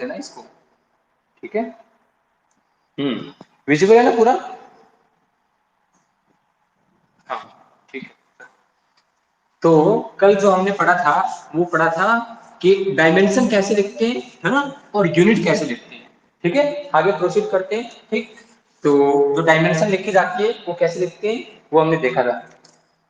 देना इसको, ठीक है। विजिबल है ना पूरा? हाँ, ठीक है। तो कल जो हमने पढ़ा था वो पढ़ा था कि डायमेंशन कैसे लिखते हैं, है ना, और यूनिट कैसे लिखते हैं, ठीक है। आगे प्रोसीड करते हैं, ठीक। तो जो डायमेंशन लिखी जाती है वो कैसे लिखते हैं वो हमने देखा था,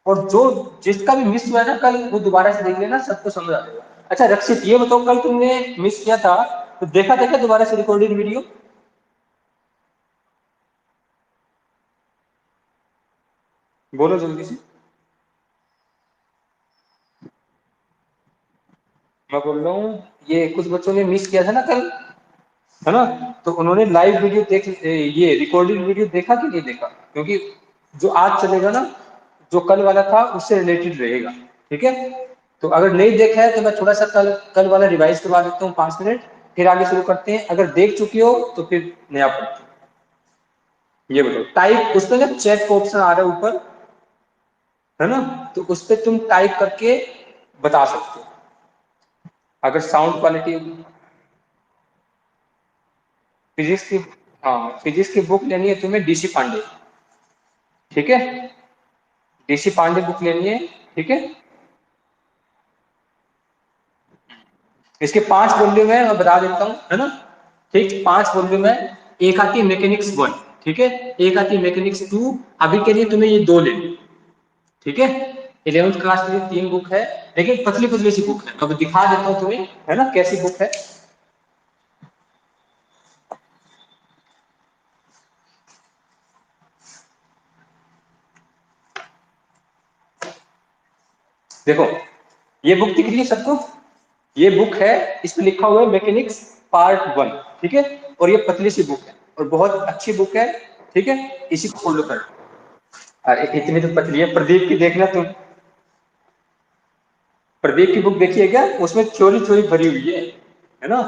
और जो जिसका भी मिस हुआ है ना कल, वो दोबारा से देख लेना, सबको समझ आ जाएगा। अच्छा रक्षित, ये बताओ कल तुमने मिस किया था तो देखा था क्या दोबारा से रिकॉर्डेड वीडियो? बोलो जल्दी से। मैं बोल रहा हूँ ये कुछ बच्चों ने मिस किया था ना कल, है ना, तो उन्होंने लाइव वीडियो देख, ये रिकॉर्डेड वीडियो देखा कि नहीं देखा? क्योंकि जो आज चलेगा ना, जो कल वाला था उससे रिलेटेड रहेगा, ठीक है। तो अगर नहीं देखा है तो मैं थोड़ा सा कल कल वाला रिवाइज करवा देता हूँ 5 मिनट, फिर आगे शुरू करते हैं। अगर देख चुकी हो तो फिर नया पढ़ते हैं। ये बताओ टाइप, उसमें ना चैट का ऑप्शन आ रहा है ऊपर, है ना, तो उस पर तुम टाइप करके बता सकते हो अगर साउंड क्वालिटी। फिजिक्स की, हाँ फिजिक्स की बुक लेनी है तुम्हें डीसी पांडे, ठीक है। डीसी पांडे बुक लेनी है, ठीक है। इसके 5 वॉल्यूम है, मैं बता देता हूँ, है ना, ठीक। 5 वॉल्यूम है। एक आती है मैकेनिक्स 1, ठीक है। एक आती है मैकेनिक्स 2। अभी के लिए तुम्हें ये 2 लेनी, ठीक है। 11th क्लास के लिए 3 बुक है, लेकिन पतली पतली सी बुक है। अब दिखा देता हूँ तुम्हें, है ना, कैसी बुक है। देखो ये बुक दिख रही है सबको, ये बुक है, इसमें लिखा हुआ है मैकेनिक्स पार्ट 1, ठीक है। और ये पतली सी बुक है और बहुत अच्छी बुक है, ठीक है। इसी को फॉलो कर। अरे इतनी तो पतली है, प्रदीप की देखना तुम, प्रदीप की बुक देखी है क्या? उसमें थ्योरी थ्योरी भरी हुई है ना,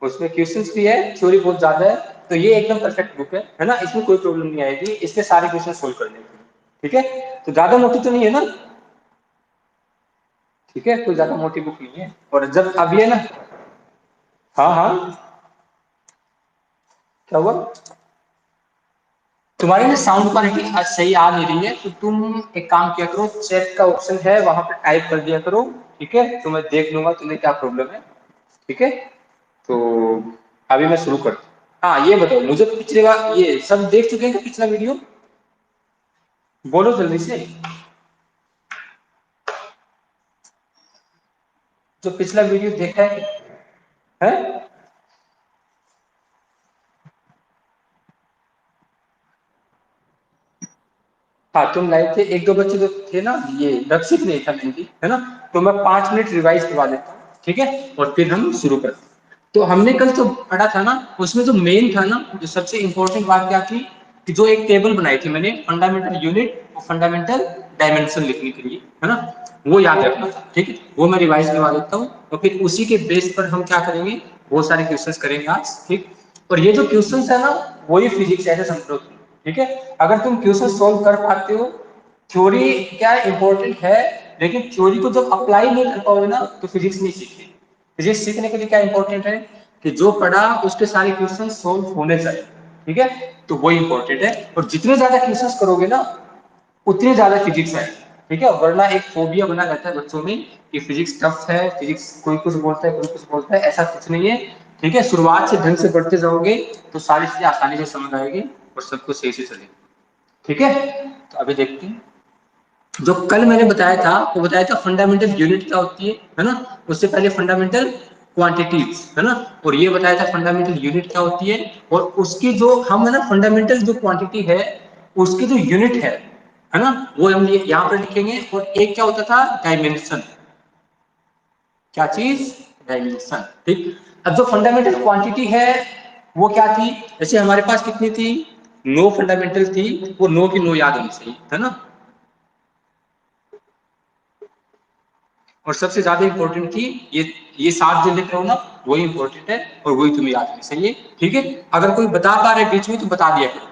उसमें क्वेश्चंस भी है, थ्योरी बहुत ज्यादा है। तो ये एकदम परफेक्ट बुक है ना, इसमें कोई प्रॉब्लम नहीं आएगी, इसके सारे क्वेश्चन सोल्व करने के, ठीक है। तो ज्यादा मोटी तो नहीं है ना, ठीक है, कोई ज्यादा मोटी बुक नहीं है। और जब अभी है ना, हाँ हाँ, क्या हुआ? तुम्हारी ना साउंड क्वालिटी आज सही आ नहीं रही है, तो तुम एक काम किया करो, चैट का ऑप्शन है वहां पे टाइप कर दिया करो, ठीक है। तो मैं देख लूंगा तुम्हें क्या प्रॉब्लम है, ठीक है। तो अभी मैं शुरू करता हूँ। हाँ ये बताओ मुझे, पिछले बार ये सब देख चुके हैं क्या पिछला वीडियो? बोलो जल्दी से। जो पिछला वीडियो देखा है? हाँ तुम लाए थे, एक दो बच्चे जो थे ना, ये रक्षित नहीं था मेहंदी, है ना। तो मैं 5 मिनट रिवाइज करवा देता हूँ, ठीक है, और फिर हम शुरू करते हैं। तो हमने कल जो पढ़ा था ना, उसमें जो मेन था ना, जो सबसे इंपॉर्टेंट बात क्या थी, कि जो एक टेबल बनाई थी मैंने, फंडामेंटल यूनिट और फंडामेंटल डायमेंशन लिखने के लिए, है ना, वो याद रखना था, ठीक है। वो मैं रिवाइज करवा देता हूँ, और फिर उसी के बेस पर हम क्या करेंगे, बहुत सारे क्वेश्चन करेंगे आज, ठीक। और ये जो क्वेश्चन है ना, वही फिजिक्स ऐसे समझो, ठीक है। अगर तुम क्वेश्चन सोल्व कर पाते हो, थ्योरी क्या इंपॉर्टेंट है, लेकिन थ्योरी को जब अप्लाई नहीं कर पाओगे ना, तो फिजिक्स नहीं सीखी। फिजिक्स सीखने के लिए क्या इंपॉर्टेंट है, कि जो पढ़ा उसके सारे क्वेश्चन सोल्व होने चाहिए, ठीक है। तो वो इंपॉर्टेंट है, और जितने ज्यादा क्वेश्चन करोगे ना, उतनी ज्यादा फिजिक्स है, ठीक है। वरना एक फोबिया बना रहता है बच्चों में कि फिजिक्स टफ है, फिजिक्स कोई कुछ बोलता है कोई कुछ बोलता है, ऐसा कुछ नहीं है, ठीक है। शुरुआत से ढंग से पढ़ते जाओगे तो सारी चीजें आसानी से समझ आएगी और सब कुछ सही से चलेगा, ठीक है। तो अभी देखते हैं, जो कल मैंने बताया था वो बताया था फंडामेंटल यूनिट क्या होती है ना। उससे पहले फंडामेंटल क्वांटिटीज, है ना, और ये बताया था फंडामेंटल यूनिट क्या होती है। और उसकी जो हम है ना, फंडामेंटल जो क्वांटिटी है उसकी जो यूनिट है ना, वो हम यहाँ पर लिखेंगे। और एक क्या होता था, डायमेंशन। क्या चीज? डायमेंशन, ठीक। अब जो फंडामेंटल क्वांटिटी है वो क्या थी, जैसे हमारे पास कितनी थी, 9 फंडामेंटल थी, वो 9 की 9 याद होनी चाहिए, है ना। और सबसे ज्यादा इंपॉर्टेंट थी ये 7 जो लिख रहा हूं ना, वही इंपॉर्टेंट है, और वही तुम्हें याद रखनी चाहिए, ठीक है। अगर कोई बता पा रहे बीच में तो बता दिया करो,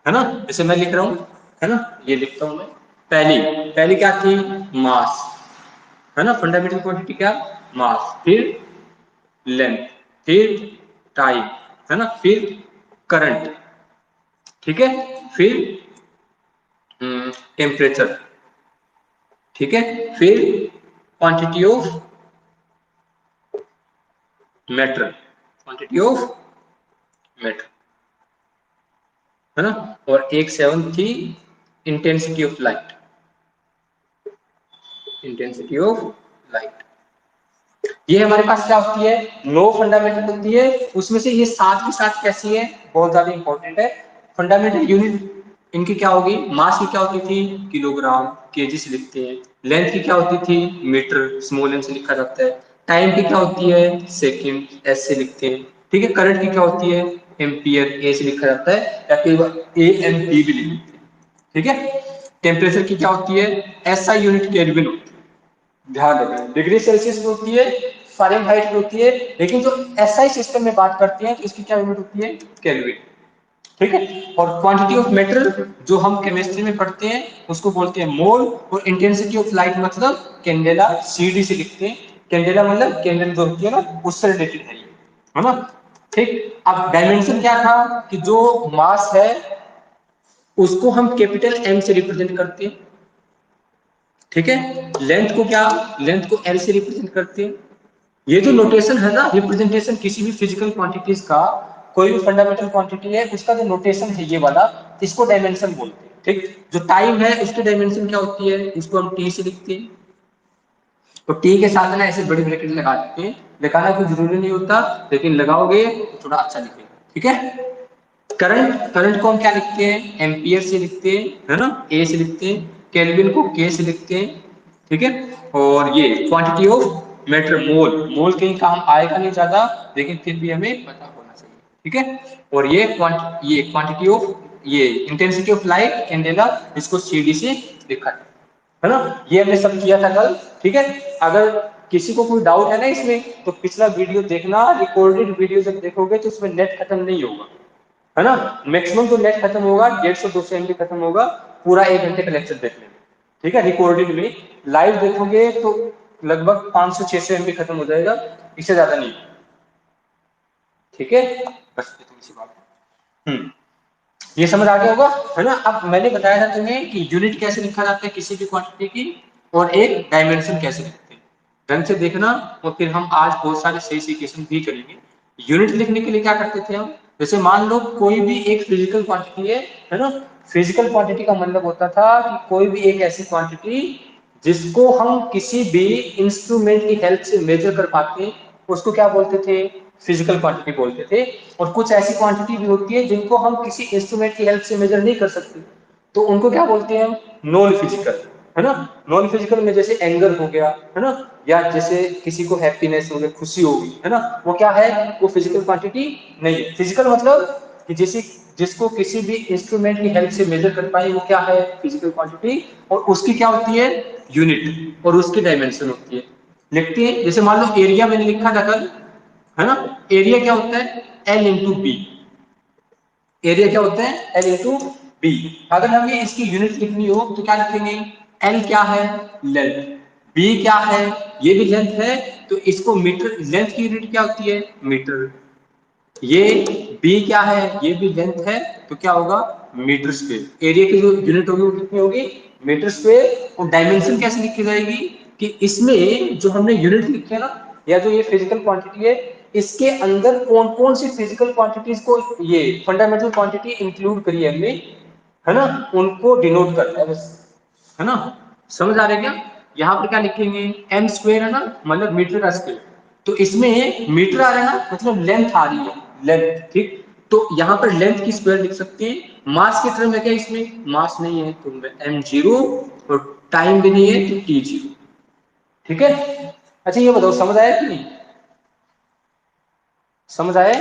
है ना। जैसे मैं लिख रहा हूं, है ना, ये लिखता हूं मैं। पहली पहली क्या थी, मास, है ना, फंडामेंटल क्वांटिटी क्या, मास। फिर लेंथ, फिर टाइम, है ना, फिर करंट, ठीक है, फिर टेम्परेचर, ठीक है, फिर quantity of matter, quantity of matter, है ना, और एक सेवन थी intensity of light, intensity of light. ये हमारे पास क्या होती है, नो फंडामेंटल होती है, उसमें से ये साथ के साथ कैसी है, बहुत ज्यादा इंपॉर्टेंट है। फंडामेंटल यूनिट इनकी क्या होगी, मास की क्या होती थी, किलोग्राम, केजी से लिखते हैं, लेंथ की क्या होती थी, मीटर, स्मॉल एन से लिखा जाता है, टाइम की क्या होती है, सेकंड, एस से लिखते हैं, ठीक है, करंट की क्या होती है, एम्पियर, ए से लिखा जाता है, या फिर ए एम पी भी लिखते हैं, ठीक है। टेम्परेचर की क्या होती है, एसआई यूनिट केल्विन होती है, ध्यान रखें, डिग्री सेल्सियस में होती है, फारेनहाइट में होती है, लेकिन जो एसआई सिस्टम में बात करते हैं तो इसकी क्या यूनिट होती है, केल्विन, ठीक है। और क्वांटिटी ऑफ मैटर जो हम केमिस्ट्री में पढ़ते हैं उसको बोलते हैं मोल, और इंटेंसिटी ऑफ लाइट मतलब कैंडेला, सीडी से लिखते हैं, कैंडेला मतलब कैंडल जो होती है ना, उससे रिलेटेड है ना, ठीक। अब डायमेंशन क्या था कि जो मास है उसको हम कैपिटल एम से रिप्रेजेंट करते हैं, ठीक है, लेंथ को क्या, लेंथ को एल से रिप्रेजेंट करते हैं। ये जो नोटेशन है ना, रिप्रेजेंटेशन किसी भी फिजिकल क्वांटिटीज का, कोई भी फंडामेंटल क्वांटिटी है उसका जो नोटेशन है ये वाला, इसको डायमेंशन बोलते हैं, ठीक। जो टाइम है उसकी डायमेंशन क्या होती है, इसको हम टी से लिखते हैं, तो टी के साथ ना ऐसे बड़ी ब्रैकेट लगा देते हैं, लगाना कोई जरूरी नहीं होता, लेकिन लगाओगे तो थोड़ा अच्छा लिखेगा, ठीक है। करंट, करंट को हम क्या लिखते हैं, एम्पियर से लिखते हैं, है ना, ए से लिखते हैं, केल्विन को के से लिखते हैं, ठीक है। और ये क्वांटिटी ऑफ मैटर, मोल, मोल कहीं काम आएगा नहीं ज्यादा, लेकिन फिर भी हमें पता होना चाहिए, ठीक है। और ये क्वांटिटी ऑफ, ये इंटेंसिटी ऑफ लाइट कैंडेला, इसको सीडी से लिखा है ना, ये हमने सब किया था कल, ठीक है। अगर किसी को कोई डाउट है ना इसमें, तो पिछला वीडियो देखना, रिकॉर्डेड वीडियो जब देखोगे तो उसमें नेट खत्म नहीं होगा, है ना, मैक्सिमम तो नेट खत्म होगा 150-200 MB खत्म होगा पूरा 1 घंटे का लेक्चर देखने में, ठीक है। रिकॉर्डिंग में लाइव देखोगे तो लगभग 500-600 MB खत्म हो जाएगा, इससे ज्यादा नहीं, ठीक है। बस इतनी सी बात है। ये समझ आ गया होगा, है ना। अब मैंने बताया था तुम्हें कि यूनिट कैसे लिखा जाता है किसी भी क्वांटिटी की, और एक डायमेंशन कैसे लिखते हैं, ढंग से देखना। और फिर हम आज बहुत सारे सही सही क्वेश्चन भी करेंगे। यूनिट लिखने के लिए क्या करते थे हम, जैसे मान लो कोई भी एक फिजिकल क्वांटिटी है ना, फिजिकल क्वांटिटी का मतलब होता था कि कोई भी एक ऐसी क्वांटिटी जिसको हम किसी भी इंस्ट्रूमेंट की हेल्प से मेजर कर पाते हैं, उसको क्या बोलते थे, फिजिकल क्वांटिटी बोलते थे। और कुछ ऐसी क्वांटिटी भी होती है जिनको हम किसी इंस्ट्रूमेंट की हेल्प से मेजर नहीं कर सकते, तो उनको क्या बोलते हैं हम, नॉन फिजिकल, है ना। नॉन फिजिकल में जैसे एंगर हो गया, है ना, या जैसे किसी को हैप्पीनेस हो गया, खुशी होगी, है ना, वो क्या है, वो फिजिकल क्वांटिटी नहीं है। फिजिकल मतलब कि जिसको किसी भी इंस्ट्रूमेंट की हेल्प से मेजर कर पाए, वो क्या है, फिजिकल क्वांटिटी। और उसकी क्या होती है, यूनिट, और उसकी डायमेंशन होती है। लिखते हैं, जैसे मान लो एरिया मैंने लिखा था कल, है ना, एरिया क्या होता है, एल इंटू बी, एरिया क्या होता है, एल इंटू बी। अगर हमें इसकी यूनिट लिखनी हो तो क्या लिखेंगे, एल क्या है, लेंथ, बी क्या है, ये भी लेंथ है, तो इसको मीटर, लेंथ की यूनिट क्या होती है, मीटर, ये बी क्या है, ये भी लेंथ है, तो क्या होगा, मीटर स्क्वायर। एरिया की जो यूनिट होगी वो कितनी होगी, मीटर स्क्वायर। और डायमेंशन कैसे लिखी जाएगी, कि इसमें जो हमने यूनिट लिखी है ना, या जो ये फिजिकल क्वांटिटी है, इसके अंदर कौन कौन सी फिजिकल क्वांटिटीज को ये फंडामेंटल क्वांटिटी इंक्लूड करी है हमने, है ना, उनको डिनोट करता है बस, है ना। समझ आ रहा है क्या, यहाँ पर क्या लिखेंगे, एम स्क्वायर है ना, मतलब मीटर का स्क्वायर, तो इसमें मीटर आ रहा है ना, मतलब लेंथ आ रही है, लेंथ, ठीक। तो यहाँ पर लेंथ की स्क्वायर लिख सकते हैं। मास के टर्म है क्या, इसमें मास नहीं है तो एम जीरो, और टाइम भी नहीं है तो टी जीरो, ठीक है। अच्छा ये बताओ समझ आया कि नहीं, समझ आया,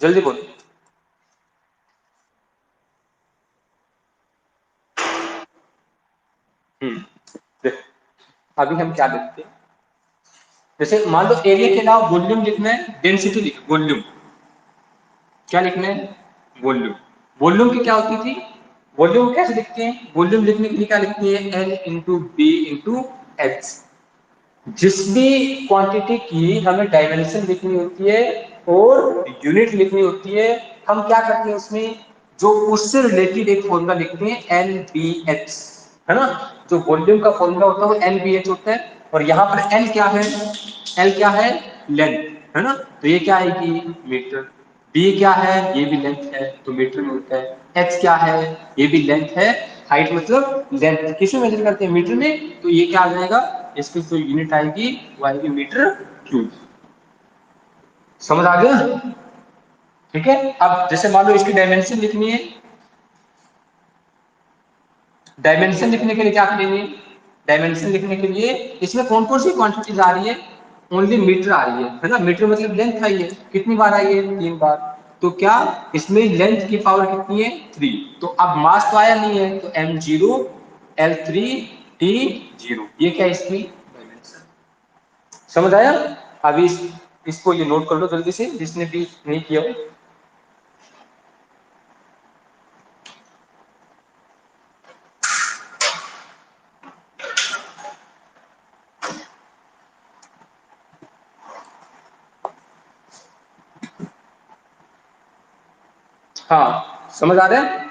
जल्दी बोलो। देखो अभी हम क्या देखते हैं, जैसे मान लो एरिया के अलावा वॉल्यूम लिखना है, डेंसिटी लिख, वॉल्यूम क्या लिखना है, वॉल्यूम, वॉल्यूम की क्या होती थी, वॉल्यूम कैसे लिखते हैं, वॉल्यूम लिखने के लिए क्या लिखते हैं, L into B into H. जिस भी क्वांटिटी की हमें डायमेंशन लिखनी होती है, और यूनिट लिखनी होती है, हम क्या करते हैं उसमें, जो उससे रिलेटेड एक फॉर्मूला लिखते हैं NBH, है ना। जो वॉल्यूम का फॉर्मूला होता है वो NBH होता है। और यहाँ पर L क्या है, L क्या है, लेंथ, है ना। तो ये क्या आएगी, मीटर। B क्या है, ये भी लेंथ है तो मीटर में होता है। H क्या है, ये भी लेंथ है, हाइट मतलब लेंथ किस में मेजर करते हैं, मीटर में। तो ये क्या आ जाएगा, इसकी जो यूनिट आएगी वो आएगी मीटर क्यूब। समझ आ गया, ठीक है। अब जैसे मान लो इसकी डायमेंशन लिखनी है, डायमेंशन लिखने के लिए क्या करेंगे, डायमेंशन लिखने के लिए इसमें कौन कौन सी क्वांटिटीज आ रही है, ओनली मीटर आ रही है ना। मीटर मतलब लेंथ आई है, कितनी बार आई है, 3 बार। तो क्या इसमें लेंथ की पावर कितनी है, 3। तो अब मास तो आया नहीं है, तो M0 L3 T0, ये क्या है इसकी डायमेंशन। समझ आया। अभी इसको ये नोट कर लो जल्दी से, जिसने भी नहीं किया हो। हाँ समझ आ रहा है।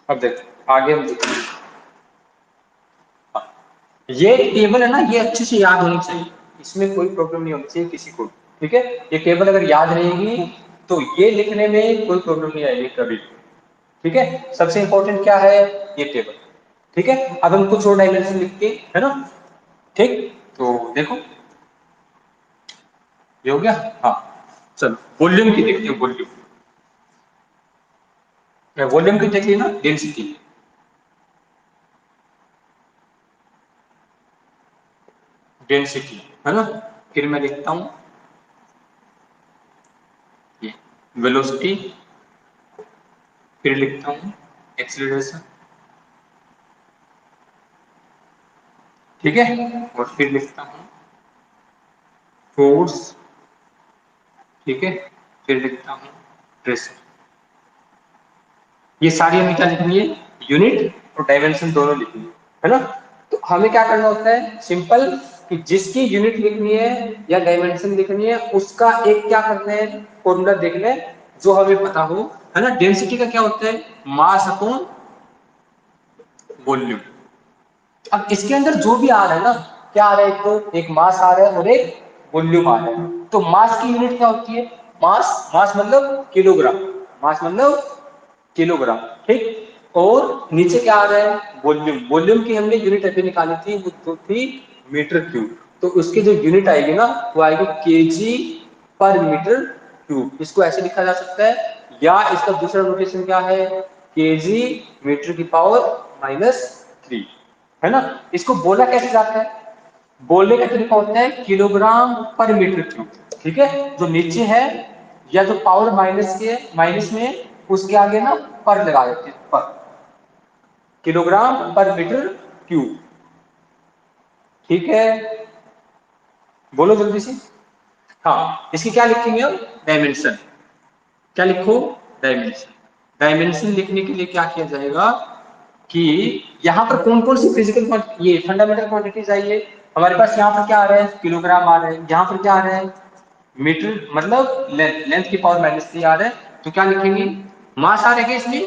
अब देखो आगे हम देखते हैं। ये टेबल है ना, ये अच्छे से याद होनी चाहिए, इसमें कोई प्रॉब्लम नहीं होनी चाहिए किसी को, ठीक है। ये टेबल अगर याद रहेगी तो ये लिखने में कोई प्रॉब्लम नहीं आएगी कभी, ठीक है। सबसे इंपॉर्टेंट क्या है, ये टेबल, ठीक है। अब हम कुछ और डायमेंशन लिखते हैं, है ना, ठीक। तो देखो ये हो गया। हाँ चलो वॉल्यूम की देखते हैं, वॉल्यूम, वॉल्यूम की देख ली ना, डेंसिटी, डेंसिटी, है ना। फिर मैं लिखता हूं ये वेलोसिटी, फिर लिखता हूं एक्सीलरेशन, ठीक है। और फिर लिखता हूं फोर्स, ठीक है। फिर लिखता हूं प्रेशर। ये सारी हमें क्या लिखनी है, यूनिट और डायमेंशन दोनों लिखनी है ना। तो हमें क्या करना होता है, सिंपल, कि जिसकी यूनिट लिखनी है या डायमेंशन लिखनी है उसका एक क्या करना है, फॉर्मूला देख ले जो हमें पता हो, है ना। डेंसिटी का क्या होता है, मास अपॉन वॉल्यूम। अब इसके अंदर जो भी आ रहा है ना, क्या आ रहा है, तो एक मास आ रहा है और एक वॉल्यूम आ रहा है। तो मास की यूनिट क्या होती है, मास, मास मतलब किलोग्राम, मास मतलब किलोग्राम, ठीक। और नीचे क्या आ रहा है, वॉल्यूम, वॉल्यूम की हमने यूनिट अभी निकाली थी, वो जो थी मीटर क्यूब। तो उसकी जो यूनिट आएगी ना वो आएगी केजी पर मीटर क्यूब। इसको ऐसे लिखा जा सकता है, या इसका दूसरा नोटेशन क्या है, केजी मीटर की पावर -3, है ना। इसको बोला कैसे जाता है, बोलने का तरीका होता है किलोग्राम पर मीटर क्यूब, ठीक है। जो नीचे है या जो पावर माइनस के माइनस में, उसके आगे ना पर लगा देते हैं, पर, किलोग्राम पर मीटर क्यूब, ठीक है। बोलो जल्दी से। हाँ इसकी क्या लिखेंगे हम, डायमेंशन, क्या लिखो, डायमेंशन। डायमेंशन लिखने के लिए क्या किया जाएगा कि यहाँ पर कौन कौन सी फिजिकल, ये फंडामेंटल क्वांटिटीज आई है हमारे पास। यहाँ पर क्या आ रहा है, किलोग्राम आ रहा है, यहाँ पर क्या आ रहा है, मीटर मतलब लेंथ, लेंथ की पावर -3 आ रहा है। तो क्या लिखेंगे, मास आ रहा है इसमें,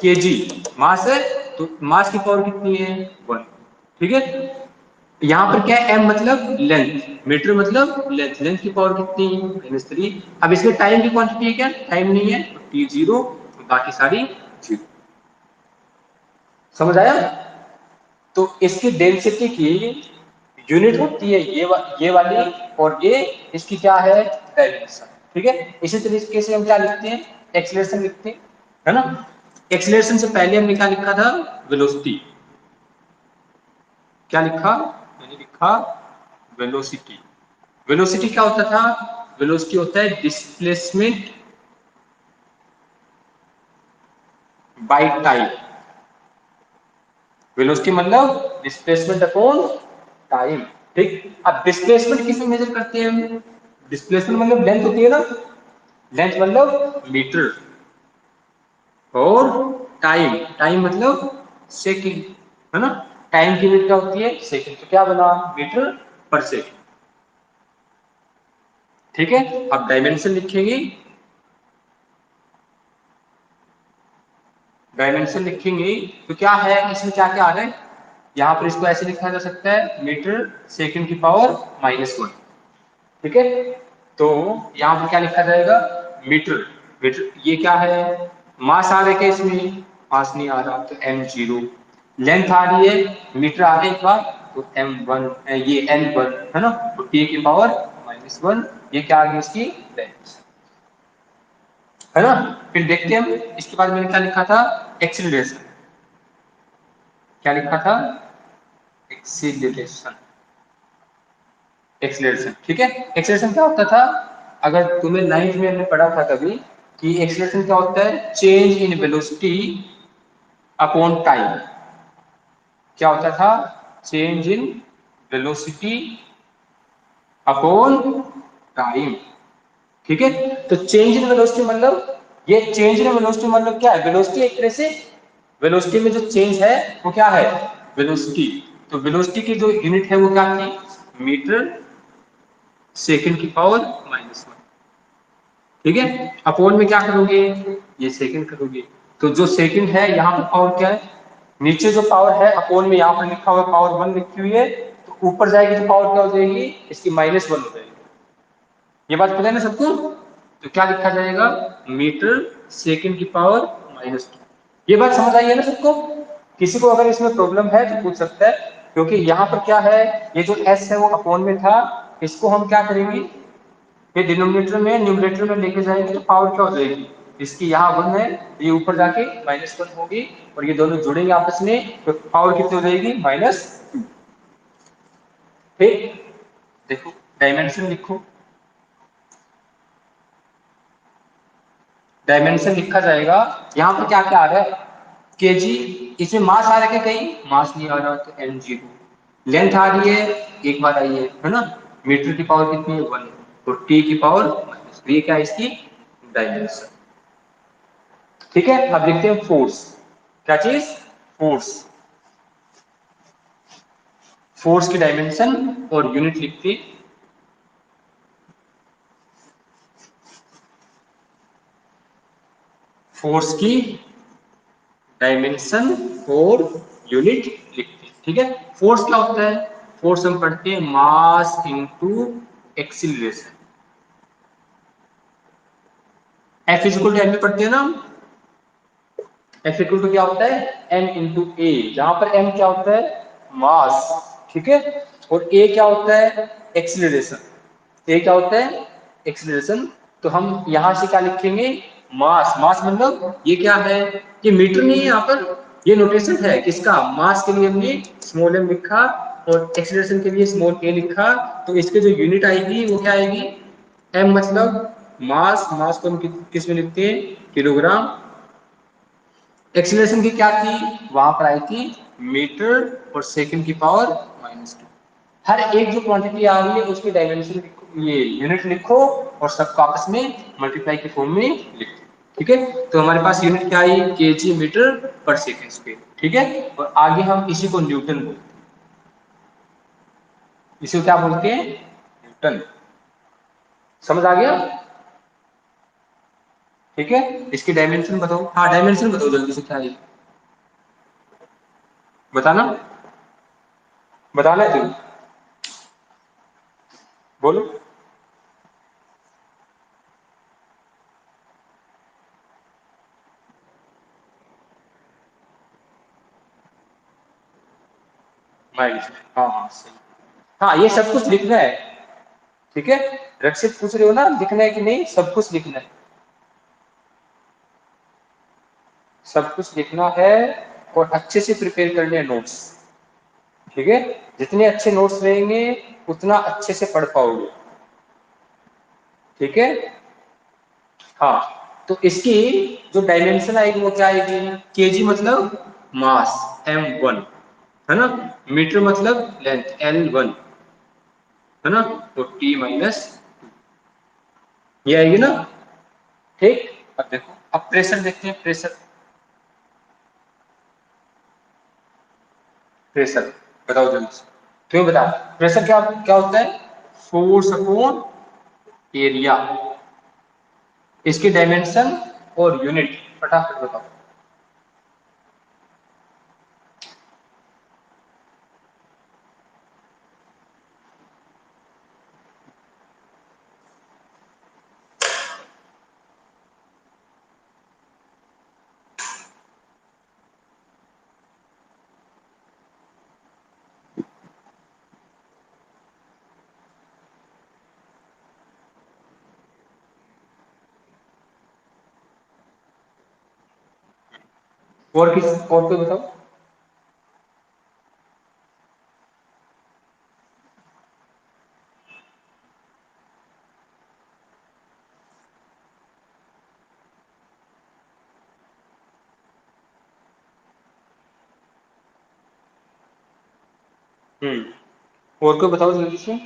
केजी मास है, तो मास की पावर कितनी है, 1, ठीक है। यहाँ पर क्या है, m मतलब लेंथ, मीटर मतलब लेंथ, लेंथ की पावर कितनी, -3। अब इसमें टाइम की क्वांटिटी है क्या, टाइम नहीं है, तो T0, बाकी सारी 0। समझ आया। तो इसकी डेंसिटी की यूनिट होती है ये वाली, और ये इसकी क्या है, डायमेंशन, ठीक है। इसी तरीके से हम क्या लिखते हैं, एक्सीलरेशन लिखते हैं, है ना। एक्सीलरेशन से पहले हमने क्या लिखा था, वेलोसिटी, क्या लिखा, मैंने लिखा वेलोसिटी। वेलोसिटी क्या होता था, वेलोसिटी होता है डिस्प्लेसमेंट बाई टाइम। वेलोसिटी मतलब डिस्प्लेसमेंट अपॉन टाइम। ठीक, अब डिस्प्लेसमेंट किस में मेजर करते हैं हम? डिस्प्लेसमेंट मतलब लेंथ होती है ना, लेंथ मतलब मीटर, और टाइम, टाइम मतलब सेकंड, है ना। टाइम की यूनिट क्या होती है? सेकंड। तो क्या बना? मीटर पर सेकंड। ठीक है, अब डायमेंशन लिखेंगे, डायमेंशन लिखेंगे तो क्या है इसमें, क्या क्या आ रहा है? यहाँ पर इसको ऐसे लिखा जा सकता है, मीटर सेकंड की पावर -1। ठीक है, तो यहाँ पर क्या लिखा जाएगा? मीटर, मीटर ये क्या है? मास आ रहा है क्या इसमें? मास नहीं आ रहा, तो m0। लेंथ आ रही है, मीटर आ रहा है एक बार, तो m1, ये n1 है ना, तो t की पावर -1, ये क्या आ गई इसकी लेंथ, है ना। फिर देखते हैं हम, इसके बाद मैंने क्या लिखा था? एक्सीलरेशन। क्या लिखा था? Acceleration, acceleration. ठीक है, एक्सीलरेशन क्या होता था? अगर तुम्हें नाइन्थ में हमने पढ़ा था कभी कि एक्सीलरेशन क्या होता है? Change in velocity upon time. क्या होता था? Change in velocity upon time. ठीक है, तो चेंज इन वेलोसिटी मतलब, ये चेंज इन वेलोसिटी मतलब क्या है? वेलोसिटी एक तरह से, वेलोसिटी में जो चेंज है वो क्या है? वेलोसिटी। तो वेलोसिटी की जो यूनिट है वो क्या थी? मीटर सेकंड की पावर -1। ठीक है, अपोन में क्या करोगे? ये सेकंड करोगे, तो जो सेकंड है यहाँ पर पावर क्या है? नीचे जो पावर है अपोन में यहाँ पर लिखा हुआ पावर 1 लिखी हुई है, तो ऊपर जाएगी तो पावर क्या हो जाएगी? इसकी -1 हो जाएगी। ये बात पता है ना सबको? तो क्या लिखा जाएगा? मीटर सेकंड की पावर -2। ये बात समझ आई है ना सबको? किसी को अगर इसमें प्रॉब्लम है तो पूछ सकता है, क्योंकि यहाँ पर क्या है, ये जो s है वो अपोन में था, इसको हम क्या करेंगे? ये डिनोमिनेटर में न्यूमरेटर में लेके जाएंगे तो पावर क्या हो जाएगी? इसकी यहाँ 1 है, ये ऊपर जाके -1 होगी, और ये दोनों जुड़ेंगे आपस में, तो पावर कितनी हो जाएगी? -2। ठीक, देखो डायमेंशन लिखो, डायमेंशन लिखा जाएगा। यहाँ पर क्या क्या आ रहा है? केजी, इसमें मास आ रहा है क्या? कहीं मास नहीं आ रहा, तो m0। लेंथ आ रही है, एक बार आई है ना। मीटर की पावर कितनी है? 1। तो t की पावर -3, ये क्या है इसकी डायमेंशन। ठीक है, अब लिखते हैं फोर्स। क्या चीज? फोर्स। फोर्स की डायमेंशन और यूनिट लिखते, फोर्स की डायमेंशन और यूनिट लिखते हैं। ठीक है, फोर्स क्या होता है? फोर्स हम पढ़ते हैं mass into acceleration. F is equal to M में पढ़ते हैं ना हम। एफ इक्वल टू क्या होता है? एम इंटू ए, जहां पर एम क्या होता है? मास। ठीक है, और ए क्या होता है? एक्सीलरेशन। ए क्या होता है? एक्सीलरेशन। तो हम यहां से क्या लिखेंगे? मास। मास मतलब ये क्या है? ये मीटर नहीं है, यहाँ पर ये नोटेशन है किसका? मास के लिए हमने स्मॉल एम लिखा, और एक्सीलरेशन के लिए स्मॉल ए लिखा। तो इसके जो यूनिट आएगी वो क्या आएगी? एम मतलब मास, मास को हम किस में लिखते हैं? किलोग्राम। एक्सीलरेशन की क्या थी? वहां पर आई थी मीटर और सेकंड की पावर -2। हर एक जो क्वांटिटी आ रही है उसकी डायमेंशन लिखो, ये यूनिट लिखो, और सबको आपस में मल्टीप्लाई के फॉर्म में लिखो। ठीक है, तो हमारे पास यूनिट क्या आई? केजी मीटर पर सेकंड स्क्वायर। ठीक है, और आगे हम इसी को न्यूटन बोलते हैं। इसे क्या बोलते हैं? न्यूटन। समझ आ गया? ठीक है, इसकी डायमेंशन बताओ। हाँ, डायमेंशन बताओ जल्दी से, क्या है बताना, बताना है तुम, बोलो। माइल। हाँ हाँ सही। हाँ, ये सब कुछ लिखना है। ठीक है, रक्षित पूछ रहे हो ना लिखना है कि नहीं? सब कुछ लिखना है, सब कुछ लिखना है, और अच्छे से प्रिपेयर करने हैं नोट्स। ठीक है, जितने अच्छे नोट्स रहेंगे उतना अच्छे से पढ़ पाओगे। ठीक है, हाँ। तो इसकी जो डायमेंशन आएगी वो क्या आएगी, केजी मतलब मास m1, है ना, मीटर मतलब लेंथ l1, है ना, तो t माइनस ये आएगी ना। ठीक, अब देखो, अब प्रेशर देखते हैं, प्रेशर, प्रेशर बताओ जल्दी से, तुम्हें बता, प्रेशर क्या क्या होता है, फोर्स अपॉन एरिया, इसकी डायमेंशन और यूनिट फटाफट बताओ। और किस और कोई बताओ। और कोई बताओ जल्दी से।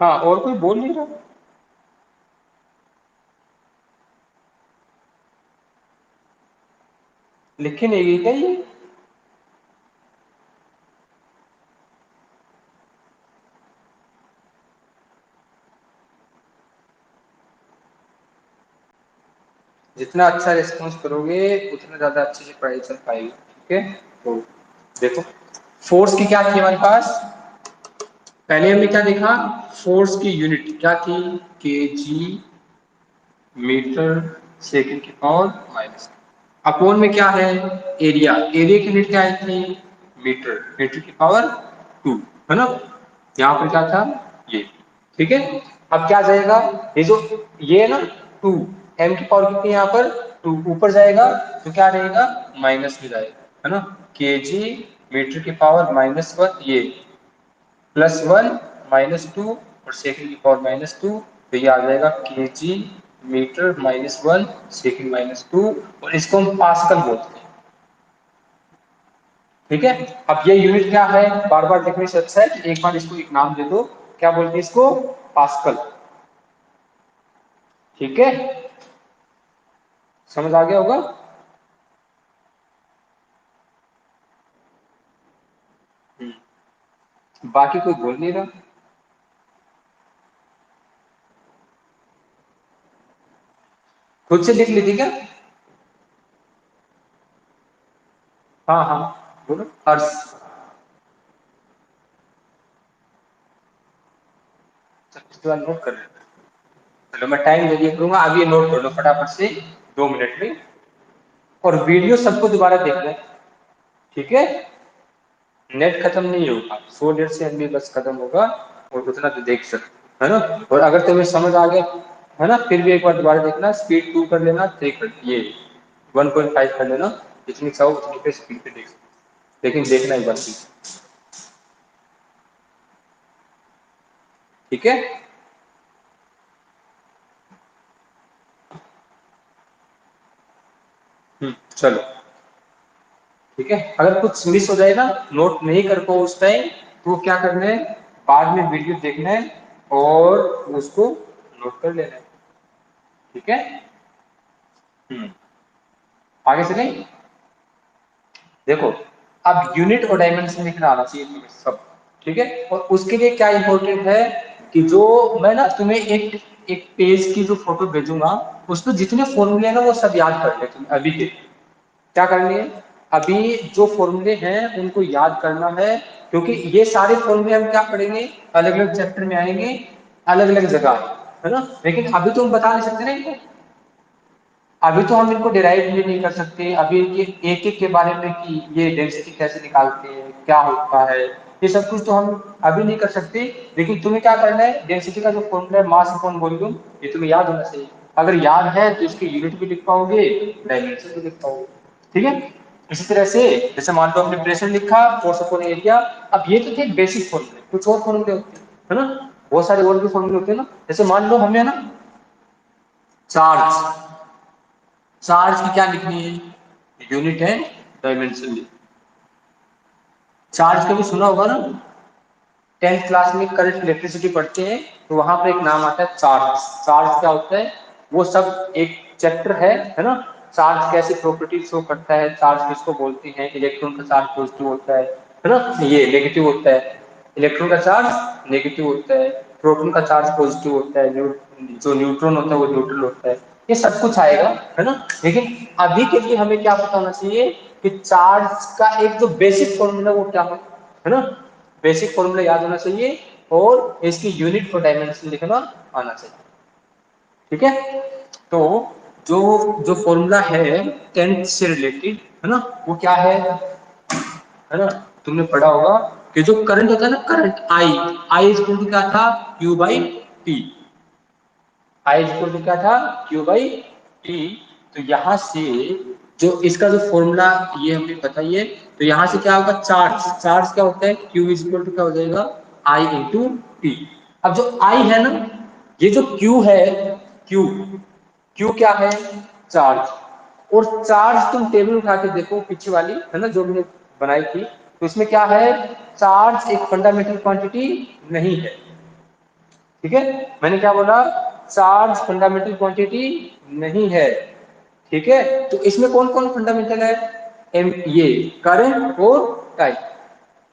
हाँ, और कोई बोल नहीं रहा, लिखे नहीं गई क्या ये। जितना अच्छा रिस्पॉन्स करोगे उतना ज्यादा अच्छे से पढ़ाई चल पाएगी, ठीक है। तो देखो, फोर्स की क्या थी हमारे पास, पहले हमने क्या देखा, फोर्स की यूनिट क्या थी, केजी मीटर सेकंड की पावर माइनस, अपोन में क्या है, एरिया, एरिया की यूनिट क्या आई थी, मीटर, मीटर की पावर 2, है ना, यहाँ पर क्या था, ये, ठीक है। अब क्या जाएगा, ये जो ये है ना 2, m की पावर कितनी है यहाँ पर 2, ऊपर जाएगा तो क्या रहेगा, माइनस में जाएगा, है ना, केजी मीटर की पावर -1, ये +1 -2 और सेकंड की पावर -2, तो ये आ जाएगा केजी मीटर -1 सेकंड -2, और इसको हम पास्कल बोलते हैं, ठीक है। अब ये यूनिट क्या है, बार बार देखने से अच्छा है कि एक बार इसको एक नाम दे दो, क्या बोलते हैं इसको, पास्कल, ठीक है, समझ आ गया होगा। बाकी कोई बोल नहीं रहा, खुद से लिख लीजिए क्या। हाँ हाँ, बोलो हर्ष। इसके बाद नोट कर लेना, चलो मैं टाइम दे दिया करूंगा, अभी नोट कर लो फटाफट से 2 मिनट में, और वीडियो सबको दोबारा देखना है, ठीक है। नेट खत्म नहीं होगा, 100 150 MB बस खत्म होगा, और उतना तो देख सकते, है ना। और अगर तुम्हें समझ आ गया, है ना, फिर भी एक बार दोबारा देखना, स्पीड 2 कर लेना, 3 कर, ये 1.5 कर लेना, जितनी चाहो उतनी पे स्पीड पे देख सकते, लेकिन देखना एक बार प्लीज, ठीक है। चलो, ठीक है, अगर कुछ मिस हो जाए ना, नोट नहीं कर पाओ उस टाइम, तो क्या करना है, बाद में वीडियो देखना है और उसको नोट कर लेना है, ठीक है। हम्म आगे चलें, देखो, अब यूनिट और डायमेंशन लिखना आना चाहिए तुम्हें सब, ठीक है। और उसके लिए क्या इंपॉर्टेंट है कि जो मैं ना तुम्हें एक एक पेज की जो फोटो भेजूंगा, उसमें जितने फॉर्मूले हैं ना वो सब याद कर ले तुम अभी के, क्या करनी है, अभी जो फॉर्मूले हैं उनको याद करना है, क्योंकि ये सारे फॉर्मूले हम क्या पढ़ेंगे, अलग अलग चैप्टर में आएंगे, अलग अलग जगह, है ना, लेकिन अभी तो हम बता नहीं सकते ना इनको, अभी तो हम इनको डिराइव भी नहीं कर सकते, अभी इनके एक एक के बारे में कि ये डेंसिटी कैसे निकालते हैं, क्या होता है, ये सब कुछ तो हम अभी नहीं कर सकते। लेकिन तुम्हें क्या करना है, डेंसिटी का जो फॉर्मूला है मास अपॉन वॉल्यूम, ये तुम्हें याद होना चाहिए, अगर याद है तो इसकी यूनिट भी लिख पाओगे, डायमेंशन भी लिख पाओगे, ठीक है। इसी तरह से जैसे मान लो हमने प्रेशर लिखा, फोर्स अपॉन एरिया। अब ये तो थे बेसिक फॉर्मूले, कुछ और फॉर्मूले होते हैं, है ना, बहुत सारे और भी फॉर्मूले होते हैं ना। जैसे मान लो हमें ना चार्ज, चार्ज की क्या लिखनी है, यूनिट है डायमेंशन। चार्ज कभी सुना होगा ना, 10th क्लास में करंट इलेक्ट्रिसिटी पढ़ते हैं तो वहां पर एक नाम आता है चार्ज। चार्ज क्या होता है, वो सब एक चैप्टर है ना। चार्ज कैसी प्रॉपर्टी शो करता है, चार्ज किसको बोलते हैं, इलेक्ट्रॉन का चार्ज पॉजिटिव होता है ना, ये नेगेटिव होता है। इलेक्ट्रॉन का चार्ज नेगेटिव होता है, प्रोटॉन का चार्ज पॉजिटिव होता है, जो न्यूट्रॉन होता है वो न्यूट्रल होता है। ये सब कुछ आएगा, है ना। लेकिन अभी के लिए हमें क्या पता होना चाहिए कि चार्ज का एक जो बेसिक फॉर्मूला वो क्या है ना, बेसिक फॉर्मूला याद होना चाहिए और इसकी यूनिट और डायमेंशन लिखना आना चाहिए। ठीक है, तो जो जो फॉर्मूला है 10th से रिलेटेड, है ना, वो क्या है ना, तुमने पढ़ा होगा कि जो करंट होता है ना, current I, I is equal to क्या था, Q by T. I is equal to क्या था, क्यू बाई टी। तो यहां से जो इसका जो फॉर्मूला ये हमें बताइए, तो यहां से क्या होगा, चार्ज, चार्ज क्या होता है, क्यू इज इक्वल टू क्या हो जाएगा, आई इंटू टी। अब जो आई है ना, ये जो क्यू है, क्यू, क्यू क्या है, चार्ज। और चार्ज तुम टेबल उठा के देखो पीछे वाली, है ना, जो हमने बनाई थी, तो इसमें क्या है, चार्ज एक फंडामेंटल क्वांटिटी नहीं है। ठीक है, मैंने क्या बोला, चार्ज फंडामेंटल क्वांटिटी नहीं है। ठीक है, तो इसमें कौन कौन फंडामेंटल है, एम, ये करंट और टाइम।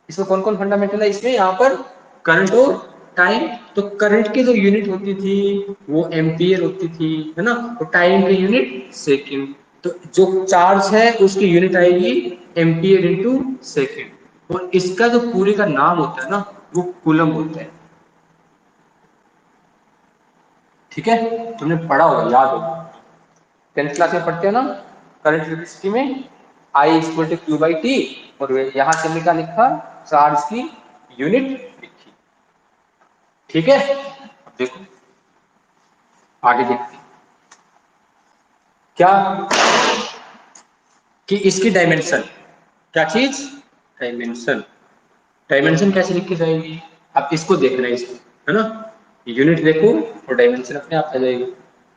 इसमें कौन कौन फंडामेंटल है, इसमें यहाँ पर करंट और टाइम। तो करंट की जो यूनिट होती थी वो एम्पियर होती थी, है ना, और टाइम की यूनिट सेकंड। तो जो चार्ज है उसकी यूनिट आएगी एम्पियर इंटू सेकेंड, और इसका जो पूरे का नाम होता है ना वो कूलम होता है। ठीक है, तुमने पढ़ा होगा, याद होगा, 10th क्लास में पढ़ते हो ना, करंट इलेक्ट्रिसिटी में I equal to Q by T, और यहां से हमने क्या लिखा, चार्ज की यूनिट लिखी। ठीक है, अब देखो आगे देखते हैं क्या, कि इसकी डायमेंशन, क्या चीज, डायमेंशन। डायमेंशन कैसे लिखी जाएगी, आप इसको देख रहे हैं, इसको, है ना, यूनिट देखो और डायमेंशन अपने आप आ जाएगी।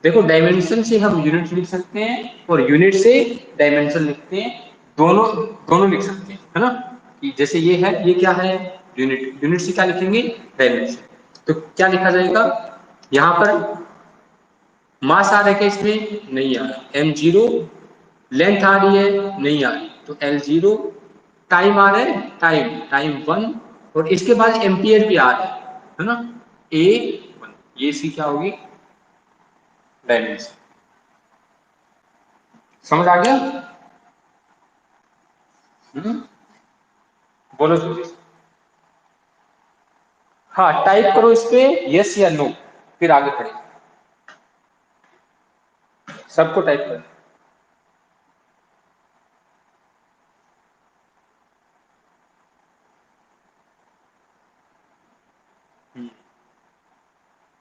देखो डायमेंशन से हम यूनिट लिख सकते हैं और यूनिट से डायमेंशन लिखते हैं, दोनों दोनों लिख सकते हैं, है ना। कि जैसे ये है, ये क्या है, यूनिट, यूनिट से क्या लिखेंगे, डायमेंशन। तो क्या लिखा जाएगा, यहाँ पर मास आ रहा है क्या, इसमें नहीं आ रहा, एम जीरो। लेंथ आ रही है, नहीं आ रही, तो एल जीरो। टाइम आ रहा है, टाइम, टाइम वन। और इसके बाद एम्पियर भी आ रहा है ना, ए वन। ये सी क्या होगी, डायमेंशन। समझ आ गया, हम्म, बोलो सुरेश। हाँ, टाइप करो इस पे यस या नो, फिर आगे पढ़ेंगे, सबको टाइप करो।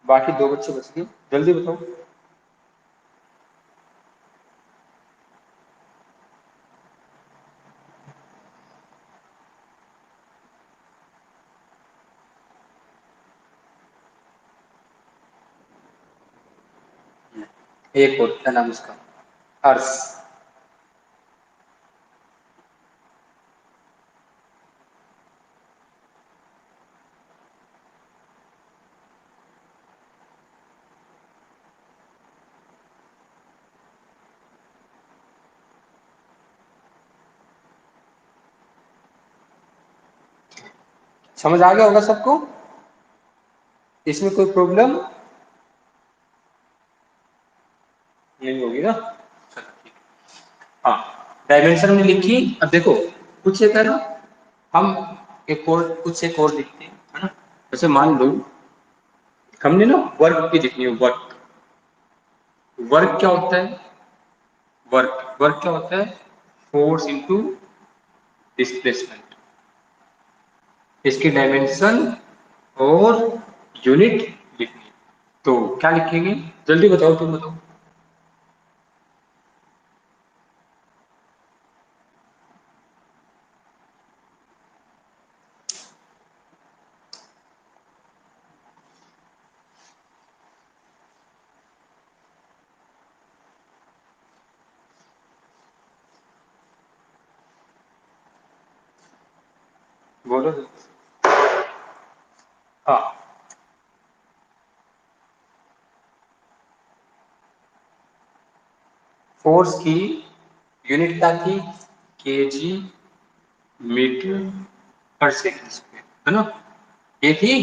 बाकी दो बच्चे बच गए, जल्दी बताओ। एक और, क्या नाम उसका, अर्स। समझ आ गया होगा सबको, इसमें कोई प्रॉब्लम नहीं होगी ना। चलो ठीक है, हाँ, डायमेंशन में लिखी। अब देखो कुछ एक है ना, हम एक और, कुछ एक और लिखते हैं, है ना। जैसे मान लो हमने ना वर्क की लिखनी है, वर्क। वर्क क्या होता है, वर्क, वर्क क्या होता है, फोर्स इनटू डिस्प्लेसमेंट। इसकी डायमेंशन और यूनिट लिखनी है। तो क्या लिखेंगे, जल्दी बताओ, तुम बताओ। बोलो। हाँ, फोर्स की यूनिट क्या थी? केजी मीटर पर सेकंड स्क्वायर, है ना, ये थी।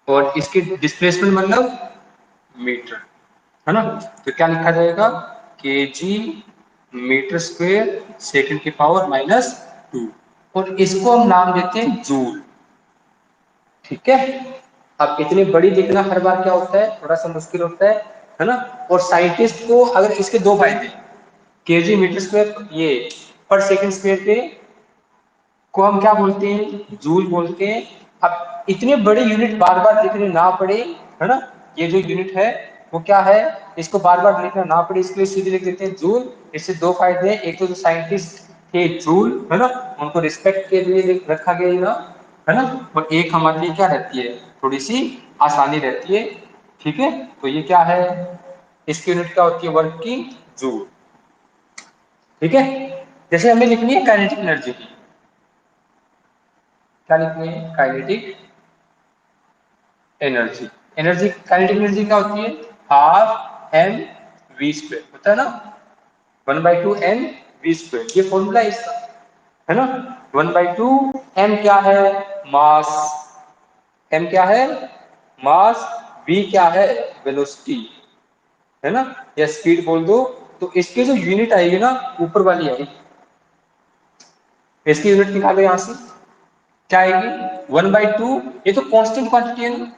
और इसकी डिस्प्लेसमेंट मतलब मीटर, है ना। तो क्या लिखा जाएगा? केजी मीटर स्क्वायर सेकंड की पावर -2, और इसको हम नाम देते हैं जूल। ठीक है। अब इतनी बड़ी लिखना हर बार क्या होता है, थोड़ा सा मुश्किल होता है ना। और साइंटिस्ट को अगर इसके दो फायदे, केजी मीटर स्क्वायर ये पर सेकंड स्क्वायर पे को हम क्या बोलते हैं? जूल बोलते हैं। अब इतने बड़े यूनिट बार बार लिखने ना पड़े, है ना, ये जो यूनिट है वो क्या है, इसको बार बार लिखना ना पड़े, इसके लिए सीधे लिख देते हैं जूल। इससे दो फायदे हैं, एक तो जो साइंटिस्ट थे जूल, है ना, उनको रिस्पेक्ट के लिए रखा गया, है ना, और एक हमारे लिए क्या रहती है, थोड़ी सी आसानी रहती है। ठीक है। तो ये क्या है, इसकी यूनिट क्या होती है वर्क की? जूल। ठीक है। जैसे हमें लिखनी है काइनेटिक एनर्जी की, क्या लिखनी है? Kinetic energy. Energy, kinetic energy क्या होती है? हाफ एम वी स्क्वायर होता है ना, 1/2 m v स्क्वायर, ये फॉर्मूला है इसका, है ना। 1/2 m क्या है? मास। m क्या है? मास। v क्या है? वेलोसिटी, है ना, या स्पीड बोल दो। तो इसकी जो यूनिट आएगी ना, ऊपर वाली आएगी, इसकी यूनिट निकालो यहां से, क्या आएगी? 1/2। ये तो कांस्टेंट क्वांटिटी है ना,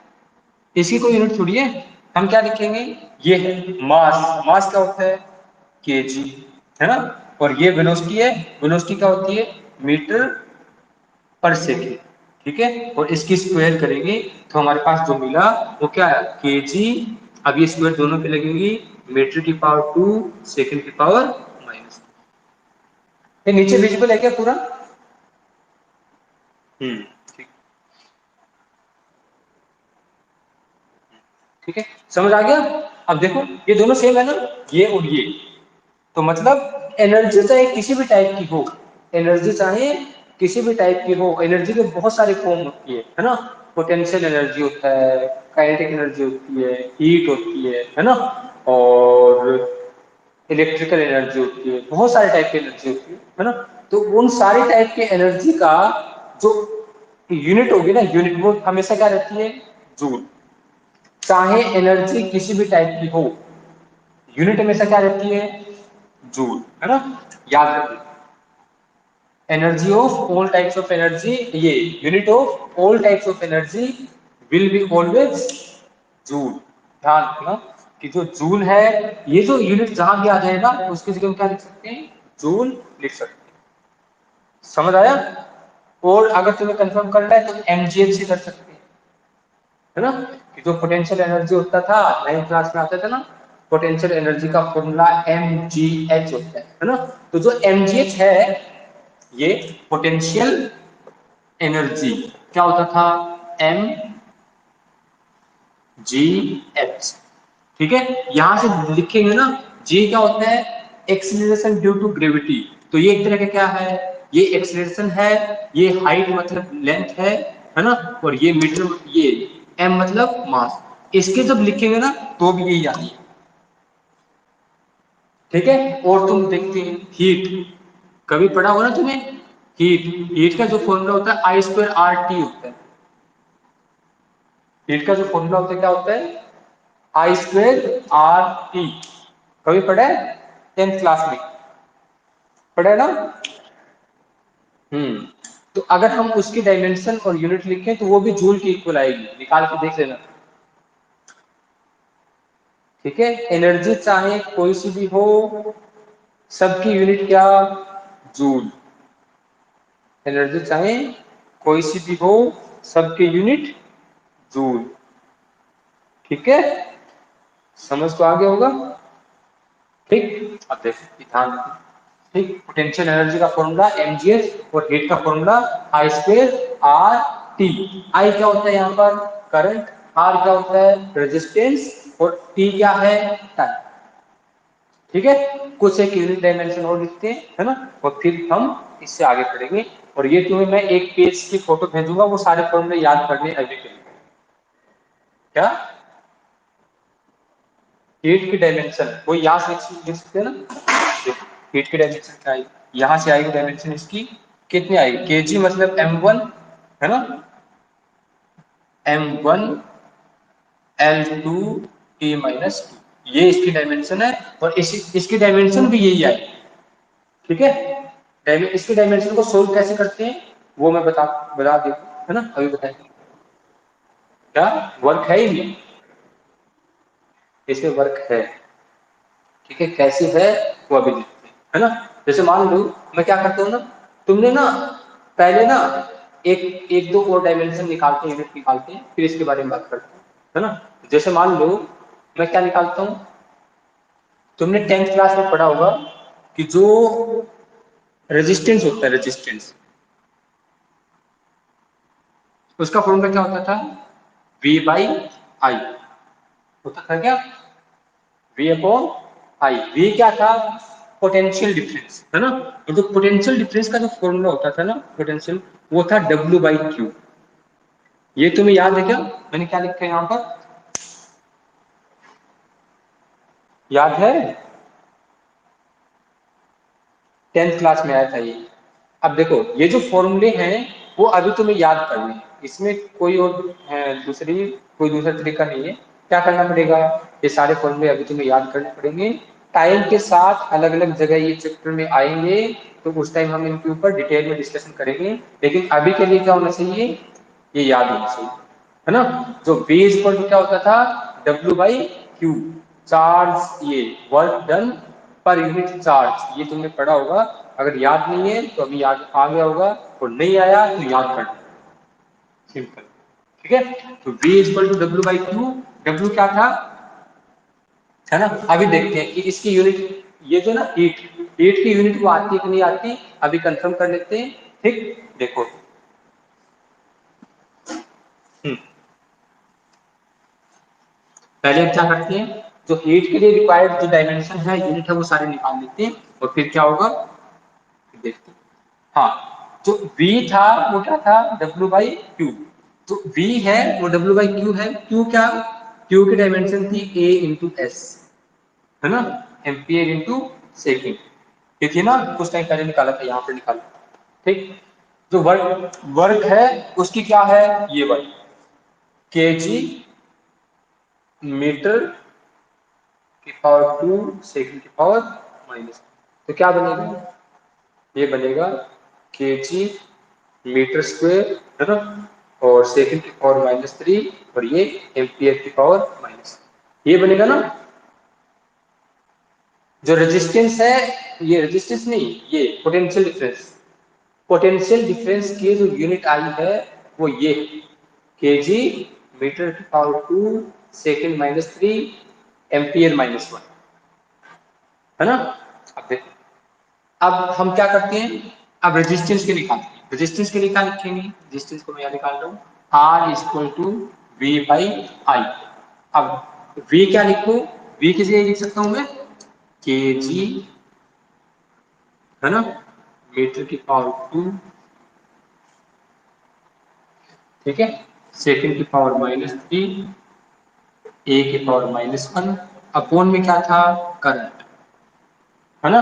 इसकी कोई यूनिट थोड़ी है। हम क्या लिखेंगे? ये है मास। मास क्या होता है? केजी, है ना। और ये वेलोसिटी है, वेलोसिटी क्या होती है? मीटर पर सेकेंड। ठीक है। और इसकी स्क्वायर करेंगे तो हमारे पास जो मिला वो क्या है? केजी। अब ये स्क्वायर दोनों पे लगेंगी, मीटर की पावर 2 सेकेंड की पावर -। ये नीचे विजिबल है क्या पूरा? ठीक। ठीक है, समझ आ गया? अब देखो ये दोनों सेम है ना, ये और ये। तो मतलब एनर्जी चाहे किसी भी टाइप की हो, एनर्जी चाहे किसी भी टाइप की हो, एनर्जी के बहुत सारे फॉर्म होती है ना। पोटेंशियल एनर्जी होता है, काइनेटिक एनर्जी होती है, हीट होती है ना, और इलेक्ट्रिकल एनर्जी होती है, बहुत सारे टाइप की एनर्जी होती है ना। तो उन सारे टाइप के एनर्जी का जो यूनिट होगी ना, यूनिट वो हमेशा क्या रहती है? जूल। चाहे एनर्जी किसी भी टाइप की हो, यूनिट हमेशा क्या रहती है? जूल, है ना। याद रखिए, energy of all types of energy, ये unit of all types of energy will be always joule. ध्यान रखना कि जो जूल है, ये जो यूनिट जहां भी आ जाएगा उसकी जगह हम क्या लिख सकते हैं? जूल लिख सकते हैं। समझ आया? और अगर तुम्हें कंफर्म करना है तो एमजीएच से कर सकते हैं, है ना। कि जो पोटेंशियल एनर्जी होता था, 9th क्लास में आता था ना, पोटेंशियल एनर्जी का फॉर्मूला mgh होता है ना। तो जो mgh है, ये पोटेंशियल एनर्जी क्या होता था? M G H. ठीक है। यहां से लिखेंगे ना, जी क्या होता है? Acceleration due to gravity. तो ये एक तरह का क्या है? ये एक्सीलरेशन है, ये हाइट मतलब लेंथ है ना, और ये मीटर, ये एम मतलब मास। इसके जब लिखेंगे ना तो भी यही आती है। ठीक है। और तुम देखते हैं हीट, कभी पढ़ा होगा ना तुम्हें? हीट, हीट का जो फॉर्मूला होता है I²RT होता है। हीट का जो फॉर्मूला होता है क्या होता है? I²RT। कभी पढ़ा है? 10th क्लास में पढ़ा है ना। हम्म। तो अगर हम उसकी डायमेंशन और यूनिट लिखें तो वो भी जूल की इक्वल आएगी, निकाल के देख लेना। ठीक है। एनर्जी चाहे कोई सी भी हो, सबकी यूनिट क्या? जूल। एनर्जी चाहे कोई सी भी हो, सबकी यूनिट जूल। ठीक है। समझ तो आ गया होगा। ठीक। अब देखो ध्यान रखो। ठीक। पोटेंशियल एनर्जी का फॉर्मूला mgh, और हीट का फॉर्मूला I²RT। आई क्या होता है यहाँ पर? करंट। आर क्या होता है? रेजिस्टेंस। और टी क्या है? टाइम। ठीक है। कुछ एक यूनिट डायमेंशन और लिखते हैं, है ना, और फिर हम इससे आगे पढ़ेंगे। और ये तुम्हें मैं एक पेज की फोटो भेजूंगा, वो सारे फॉर्मूले याद करने अभी के लिए। क्या हीट की डायमेंशन वो यहाँ से लिख सकते हैं ना। हीट की डायमेंशन क्या आएगी, यहाँ से आएगी डायमेंशन इसकी, कितनी आएगी, केजी मतलब m1 है ना, m1 L2 T minus two, ये इसकी डायमेंशन है। और इसकी डायमेंशन भी यही आएगी, ठीक है। इसकी डायमेंशन को सोल्व कैसे करते हैं वो मैं बता दूँ, है ना, अभी बताएंगे। क्या वर्क है ही नहीं, इसमें वर्क है, ठीक है, कैसे है वो अभी देखते हैं, है ना। जैसे मान लो मैं क्या करता हूँ ना, तुमने ना पहले ना एक एक दो और डायमेंशन निकालते हैं, यूनिट निकालते हैं, फिर इसके बारे में बात करते हैं, है ना। जैसे मान लो मैं क्या निकालता हूँ, तुमने 10th क्लास में पढ़ा होगा कि जो रेजिस्टेंस होता है, रेजिस्टेंस, उसका फॉर्मूला क्या होता था, V बाई आई होता था क्या, V अपॉन आई। V क्या था, पोटेंशियल डिफरेंस, है ना। तो जो पोटेंशियल डिफरेंस का जो फॉर्मूला होता था ना, पोटेंशियल, वो था W बाई क्यू। ये तुम्हें याद है क्या, मैंने क्या लिखा है यहाँ पर, याद है, 10th क्लास में आया था ये। अब देखो ये जो फॉर्मूले हैं वो अभी तुम्हें याद करने हैं, इसमें कोई और कोई दूसरा तरीका नहीं है। क्या करना पड़ेगा, ये सारे फॉर्मूले अभी तुम्हें याद करने पड़ेंगे। टाइम के साथ अलग अलग जगह ये चैप्टर में आएंगे, तो उस टाइम हम इनके ऊपर डिटेल में डिस्कशन करेंगे। लेकिन अभी के लिए क्या होना चाहिए, ये याद होना चाहिए, है ना। जो V इक्वल टू क्या होता था, W बाई क्यू, चार्ज, ये work done per unit charge, ये तुमने पढ़ा होगा। अगर याद नहीं है तो अभी याद आ गया होगा, और नहीं आया तो याद कर, सिंपल, ठीक है। तो V equal to W by Q, W क्या था, है ना। अभी देखते हैं कि इसकी यूनिट, ये जो ना हीट, हीट की यूनिट वो आती है कि नहीं आती, अभी कंफर्म कर लेते हैं, ठीक। देखो पहले हम क्या करते हैं, जो हीट के लिए रिक्वायर्ड जो डायमेंशन है, यूनिट है, वो सारे निकाल लेते हैं, और फिर क्या होगा देखते हैं। हाँ, जो V था वो क्या था, W बाई क्यू। तो V है वो W बाई क्यू है। क्यू क्या, क्यू की डायमेंशन थी A इंटू एस, है ना, एम्पियर इंटू सेकेंड। ये थी ना, कुछ टाइम पहले निकाला था, यहाँ पे निकाला, ठीक। जो वर्क वर्क है उसकी क्या है, ये वर्क, केजी मीटर की पावर टू सेकंड की पावर माइनस, तो क्या बनेगा, ये बनेगा केजी मीटर स्क्वायर, है ना, और सेकंड की पावर -3, और ये एम्पियर की पावर माइनस, ये बनेगा ना। जो रेजिस्टेंस है, ये रेजिस्टेंस नहीं, ये पोटेंशियल डिफरेंस, पोटेंशियल डिफरेंस की जो यूनिट आई है वो ये केजी मीटर की पावर टू सेकंड -3 एम्पियर -1, है ना। अब देखो, अब हम क्या करते हैं, अब रेजिस्टेंस के निकालते हैं। रेजिस्टेंस के लिए क्या लिखेंगे, रेजिस्टेंस को मैं यहाँ निकाल रहा हूँ, R equal to V by I. अब वी क्या लिखूं, वी किस लिए लिख सकता हूं मैं, के जी, है ना, मीटर की पावर टू, ठीक है, सेकंड की पावर -3, ए की पावर -1, अपोन में क्या था, करंट, है ना।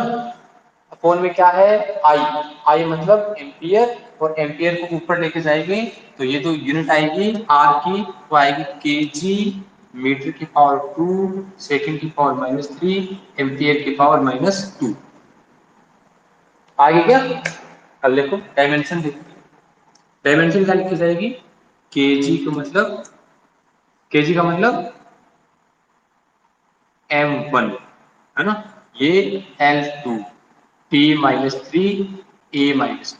अपोन में क्या है, आई, आई मतलब एम्पियर, और एम्पियर को ऊपर लेके जाएंगे तो ये तो यूनिट आएगी आर की, वो आएगी के जी मीटर की पावर टू सेकंड की पावर -3 एम्पियर की पावर -2, आगे क्या। अब देखो डायमेंशन देखो, डायमेंशन क्या लिखी जाएगी, केजी का मतलब, केजी का मतलब m1, है ना, ये L2 T-3 A-2,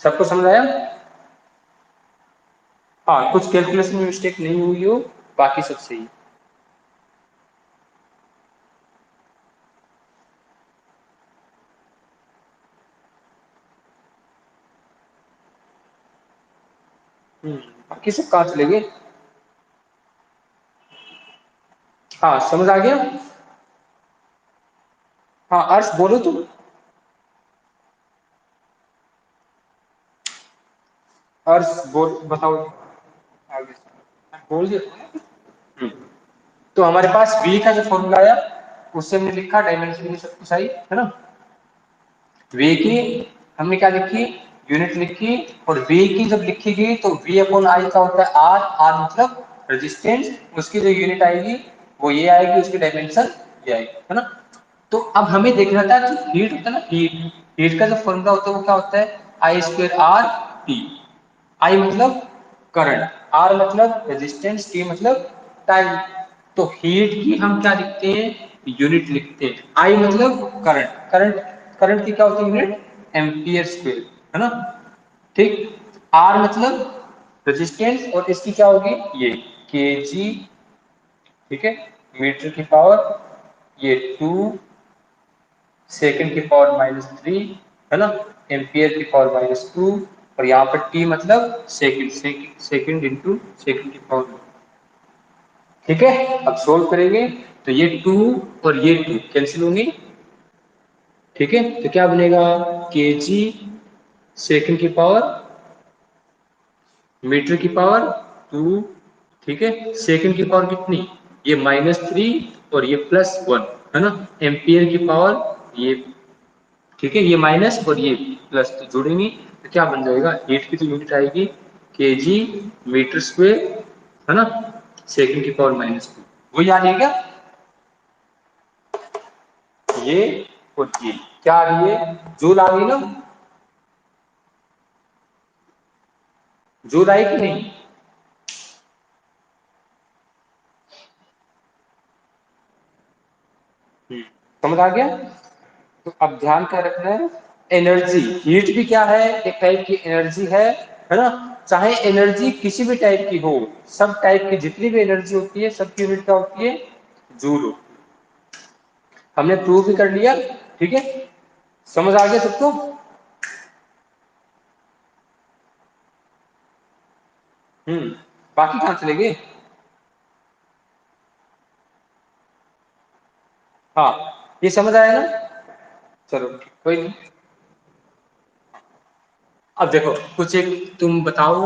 सबको समझ आया। हाँ, कुछ कैलकुलेशन में मिस्टेक नहीं हुई हो, बाकी सब सही। बाकी सब कहाँ चले गए। हाँ समझ आ गया। हाँ अर्श बोलो तुम। और बोल बताओ आगे। बोल दिया तुमने? तो हमारे पास v का जो फॉर्मूला आया उससे हमने लिखा डायमेंशन की सब कुछ आई है ना। v की हमने क्या लिखी, यूनिट लिखी, और v की जब लिखी गई तो v अपॉन आई का होता है r, r मतलब रेजिस्टेंस, उसकी जो यूनिट आएगी वो ये आएगी, उसकी डायमेंशन ये आएगी, है ना। तो अब हमें देखना था जो हीट होता है ना, हीट का जो फॉर्मूला होता है वो क्या होता है, आई स्क्वायर आर टी। आई मतलब करंट, आर मतलब रेजिस्टेंस, टी मतलब टाइम। तो हीट की हम क्या लिखते हैं, यूनिट लिखते हैं। आई मतलब करंट, करंट की क्या होती है यूनिट, एम्पियर स्क्वायर, है ना। ठीक। आर मतलब रेजिस्टेंस, और इसकी क्या होगी ये केजी, ठीक है, मीटर की पावर ये 2 सेकंड की पावर -3, है ना, एम्पियर की पावर -2, और यहाँ पर टी मतलब सेकंड, सेकंड इंटू सेकंड की पावर। ठीक है, अब सोल्व करेंगे तो ये 2 और ये 2 कैंसिल होंगी। ठीक है, तो क्या बनेगा, केजी सेकंड की पावर मीटर की पावर 2, ठीक है, सेकंड की पावर कितनी, ये -3 और ये +1, है ना, एम्पियर की पावर ये, ठीक है, ये माइनस और ये प्लस, तो जोड़ेंगे तो क्या बन जाएगा, हीट की तो यूनिट आएगी केजी मीटर स्क्वायर, है ना, सेकंड की पावर -2, वो याद है क्या, ये और ये क्या आ रही है, जूल आ गई ना, जूल आई कि नहीं। समझ आ गया। तो अब ध्यान क्या रखना है, एनर्जी, हीट भी क्या है, एक टाइप की एनर्जी है ना। चाहे एनर्जी किसी भी टाइप की हो, सब टाइप की जितनी भी एनर्जी होती है सबकी यूनिट क्या होती है, जूल होती है। हमने प्रूव भी कर लिया। ठीक है, समझ आ गया सबको। हम्म, बाकी कहाँ चले गए। हाँ, ये समझ आया ना। चलो कोई नहीं। अब देखो कुछ एक तुम बताओ,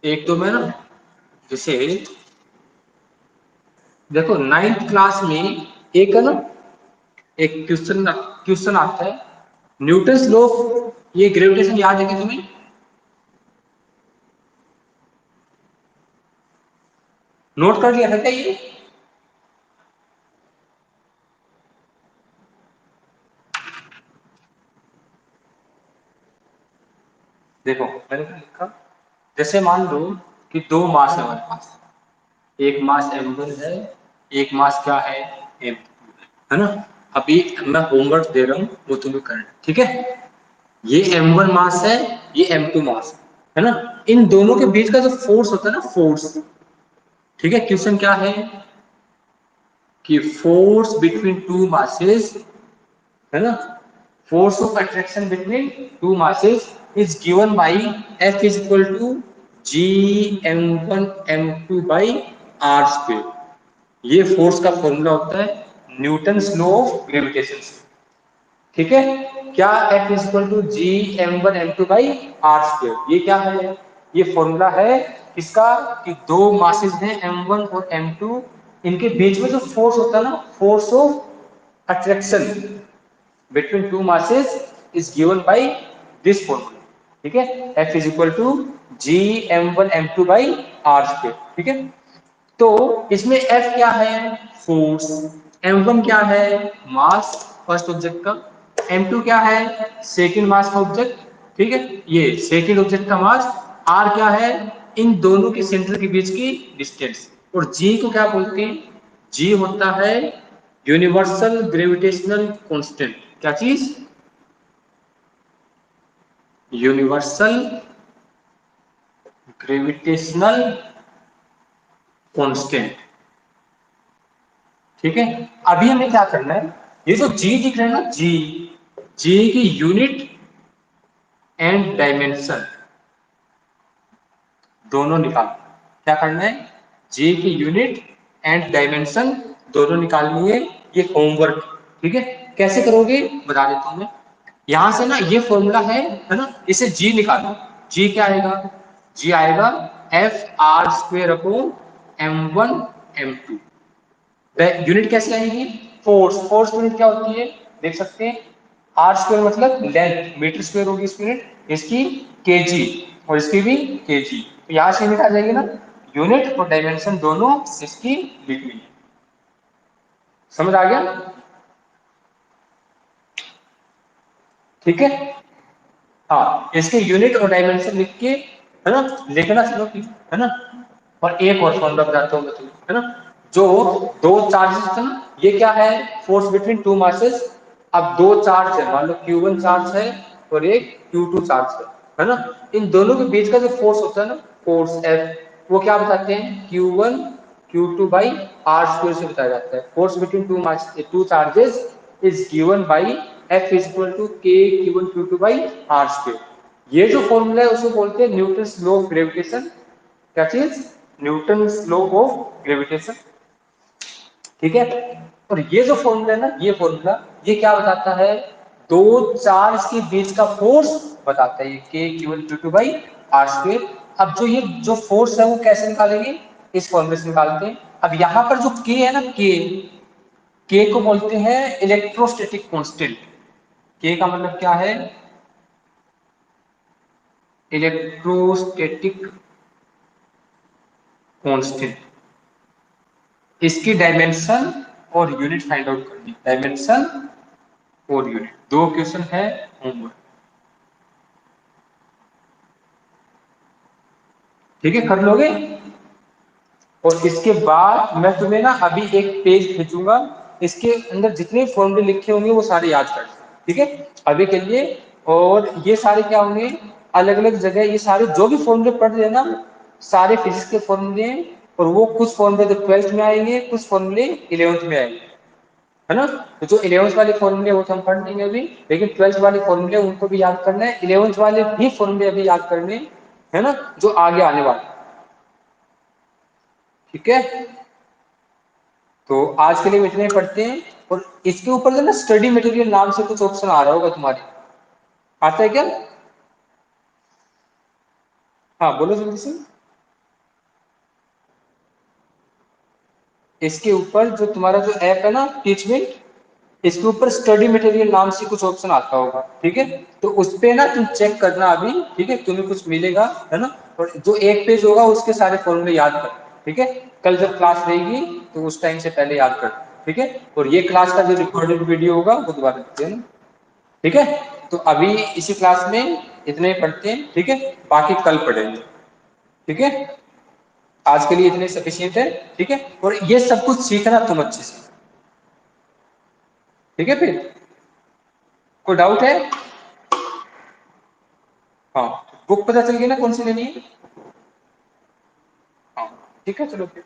एक तो मैं ना, जैसे देखो नाइन्थ क्लास में एक है ना, एक क्वेश्चन क्वेश्चन आता है, न्यूटन्स लॉ, ये ग्रेविटेशन याद है क्या तुम्हें, नोट कर लिया था क्या ये। देखो मैंने क्या लिखा, जैसे मान लो कि दो मास है हमारे पास, एक मास m1 है, एक मास क्या है m2 है ना। अभी मैं होमवर्क दे रहा हूँ वो तुम्हें करना है, ठीक है। ये m1 मास है, ये m2 मास है ना। इन दोनों के बीच का जो फोर्स होता है ना, फोर्स, ठीक है, क्वेश्चन क्या है कि फोर्स बिटवीन टू मासेस, है ना, force of attraction between two masses is given by F is equal to g m1 m2 by r square। ये फोर्स का फॉर्मूला होता है न्यूटन्स लॉ ऑफ ग्रेविटेशन से। ठीक है, क्या F is equal to G M one M two by R square, ये क्या है, ये फॉर्मूला है किसका, कि दो मासेस हैं m1 और m2, इनके बीच में जो फोर्स होता है ना, force of attraction between two masses is given by this formula। ठीक है, F is equal to g m1 m2 by r square। ठीक है, तो इसमें F क्या है, फोर्स, m1 क्या है, मास फर्स्ट ऑब्जेक्ट का, m2 क्या है, सेकंड मास का ऑब्जेक्ट, ठीक है, ये सेकंड ऑब्जेक्ट का मास, r क्या है, इन दोनों के सेंटर के बीच की डिस्टेंस, और g को क्या बोलते हैं, g होता है यूनिवर्सल ग्रेविटेशनल कांस्टेंट। क्या चीज, यूनिवर्सल ग्रेविटेशनल कांस्टेंट। ठीक है, अभी हमें क्या करना है, ये जो जी दिख रहा है ना, जी, जी की यूनिट एंड डायमेंशन दोनों निकाल, क्या करना है, जी की यूनिट एंड डायमेंशन दोनों निकालनी है, ये होमवर्क। ठीक है, कैसे करोगे बता देता हूं मैं। यहां से ना ये फॉर्मूला है ना, इसे जी निकालो, जी क्या आएगा, जी आएगा F R square upon m1 m2। Unit कैसे आएगी, फोर्स, फोर्स यूनिट क्या होती है देख सकते हैं, आर स्क्वायर मतलब लेंथ, मीटर स्क्वायर होगी इस यूनिट, इसकी केजी और इसकी भी केजी, तो यहां से यूनिट आ जाएगी ना, यूनिट और डायमेंशन दोनों इसकी लिख ली, समझ आ गया, ठीक है। हाँ, इसके यूनिट और डायमेंशन लिख के, है ना, लिखना चलो ठीक है ना। और एक और फॉर्मूला बताता हूँ मैं तुम्हें, है ना, जो दो चार्जेस थे ना, ये क्या है, फोर्स बिटवीन टू मासेस। अब दो चार्ज है, मान लो Q1 चार्ज है और एक Q2 चार्ज है ना, इन दोनों के बीच का जो फोर्स होता है ना, फोर्स F, वो क्या बताते हैं, Q1 Q2 by R square से बताया जाता है। Force between two charges is given by F is equal to K Q1 Q2 by R square. ये जो फॉर्मूला है उसको बोलते हैं न्यूटन लॉ ऑफ ग्रेविटेशन। क्या चीज, न्यूटन लॉ ऑफ ग्रेविटेशन, ठीक है। और ये जो फॉर्मूला है ना, ये फॉर्मूला ये क्या बताता है, दो चार्ज के बीच का फोर्स बताता है, के Q1 Q2 by R square. अब जो ये जो फोर्स है वो कैसे निकालेंगे, इस फॉर्मूले से निकालते हैं। अब यहाँ पर जो के है ना, के को बोलते हैं इलेक्ट्रोस्टैटिक कांस्टेंट। के का मतलब क्या है, इलेक्ट्रोस्टैटिक कांस्टेंट। इसकी डायमेंशन और यूनिट फाइंड आउट करनी, डायमेंशन और यूनिट, दो क्वेश्चन है होमवर्क, ठीक है, कर लोगे। और इसके बाद मैं तुम्हें ना अभी एक पेज भेजूंगा, इसके अंदर जितने फॉर्मूले लिखे होंगे वो सारे याद कर, ठीक है, अभी के लिए। और ये सारे क्या होंगे, अलग अलग जगह, ये सारे जो भी फॉर्मूले पढ़ रहे हैं ना, सारे फिजिक्स के फॉर्मूले हैं। और वो कुछ फॉर्मूले तो 12th में आएंगे, कुछ फॉर्मूले 11th में आएंगे, है ना। तो जो 11th वाले फॉर्मूले वो तो हम पढ़ लेंगे अभी, लेकिन 12th वाले फॉर्मूले उनको भी याद करना है, 11th वाले भी फॉर्मूले अभी याद करने, है ना, जो आगे आने वाले, ठीक है। तो आज के लिए इतने ही पढ़ते हैं। और इसके ऊपर जो ना स्टडी मटेरियल नाम से कुछ ऑप्शन आ रहा होगा तुम्हारे, आता है क्या, हाँ बोलो जल्दी से। इसके ऊपर जो तुम्हारा जो ऐप है ना टीचमेंट, इसके ऊपर स्टडी मटेरियल नाम से कुछ ऑप्शन आता होगा, ठीक है। तो उस पे ना तुम चेक करना अभी, ठीक है, तुम्हें कुछ मिलेगा, है ना। और जो एक पेज होगा उसके सारे फॉर्मूले याद कर, ठीक है। कल जब क्लास रहेगी तो उस टाइम से पहले याद कर, ठीक है। और ये क्लास का जो रिकॉर्डेड वीडियो होगा वो दोबारा देख लेना, ठीक है। तो अभी इसी क्लास में इतने ही पढ़ते हैं, ठीक है, बाकी कल पढ़ेंगे, ठीक है। आज के लिए इतने सफिशियंट है, ठीक है। और ये सब कुछ सीखना तुम अच्छे से, ठीक है। फिर कोई डाउट है, हाँ, बुक पता चल गई ना कौन सी लेनी है, हाँ, ठीक है, चलो फिर।